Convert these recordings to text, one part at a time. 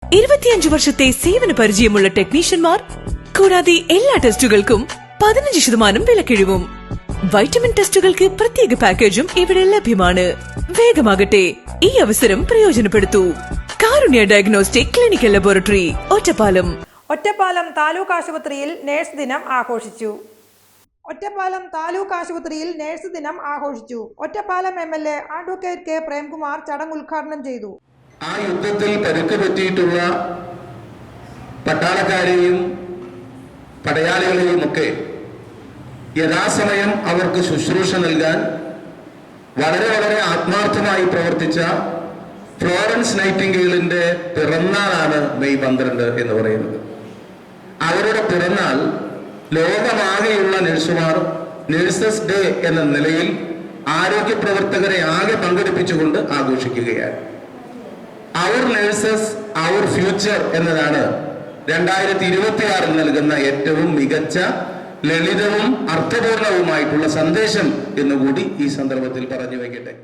25 വർഷത്തെ സേവന പരിചയമുള്ള ടെക്നീഷ്യന്മാർ, കൂടാതെ എല്ലാ ടെസ്റ്റുകൾക്കും 15% വിലക്കിഴിവും. വൈറ്റമിൻ ടെസ്റ്റുകൾക്ക് പ്രത്യേക പാക്കേജും ഇവിടെ ലഭ്യമാണ്. വേഗമാകട്ടെ, ഈ അവസരം പ്രയോജനപ്പെടുത്തൂ. Karunya diagnostic clinical laboratory, Ottapalam. Ottapalam taluk ആശുപത്രിയിൽ നഴ്സ് ദിനം ആഘോഷിച്ചു. ഒറ്റപ്പാലം താലൂക്ക് ആശുപത്രിയിൽ നഴ്സ് ദിനം ആഘോഷിച്ചു. Ottapalam MLA advocate K Premkumar ചടങ്ങ് ഉദ്ഘാടനം ചെയ്തു. ആ യുദ്ധത്തിൽ പരുക്ക് പറ്റിയിട്ടുള്ള പട്ടാളക്കാരെയും പടയാളികളെയും ഒക്കെ യഥാസമയം അവർക്ക് ശുശ്രൂഷ നൽകാൻ വളരെ വളരെ ആത്മാർത്ഥമായി പ്രവർത്തിച്ച ഫ്ലോറൻസ് നൈറ്റിംഗേലിന്റെ പിറന്നാളാണ് മെയ് 12 എന്ന് പറയുന്നത്. അവരുടെ പിറന്നാൾ ലോകമാകെയുള്ള നഴ്സുമാർ നഴ്സസ് ഡേ എന്ന നിലയിൽ ആരോഗ്യ പ്രവർത്തകരെ ആകെ പങ്കെടുപ്പിച്ചുകൊണ്ട് ആഘോഷിക്കുകയാണ്. അവർ നഴ്സസ് അവർ ഫ്യൂച്ചർ എന്നതാണ് 2026 നൽകുന്ന ഏറ്റവും മികച്ച, ലളിതവും അർത്ഥപൂർണവുമായിട്ടുള്ള സന്ദേശം എന്നുകൂടി ഈ സന്ദർഭത്തിൽ പറഞ്ഞു വയ്ക്കട്ടെ.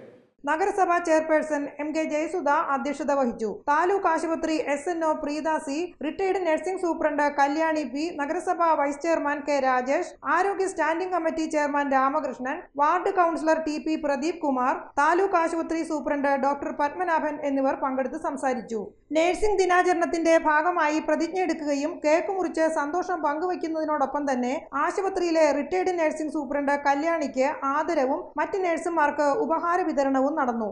നഗരസഭാ ചെയർപേഴ്സൺ MK ജയസുധ അധ്യക്ഷത വഹിച്ചു. താലൂക്ക് ആശുപത്രി SNO Preetha C, retired nursing superintendent Kalyani P, നഗരസഭാ വൈസ് ചെയർമാൻ K രാജേഷ്, ആരോഗ്യ standing committee chairman Ramakrishnan, ward councillor TP Pradeep Kumar, taluk ആശുപത്രി സൂപ്രണ്ട് ഡോക്ടർ പത്മനാഭൻ എന്നിവർ പങ്കെടുത്ത് സംസാരിച്ചു. നഴ്സിംഗ് ദിനാചരണത്തിന്റെ ഭാഗമായി പ്രതിജ്ഞയെടുക്കുകയും കേക്ക് മുറിച്ച് സന്തോഷം പങ്കുവയ്ക്കുന്നതിനോടൊപ്പം തന്നെ ആശുപത്രിയിലെ റിട്ടയർഡ് നഴ്സിംഗ് സൂപ്രണ്ട് കല്യാണിക്ക് ആദരവും മറ്റ് നഴ്സുമാർക്ക് ഉപഹാര വിതരണവും നടന്നു.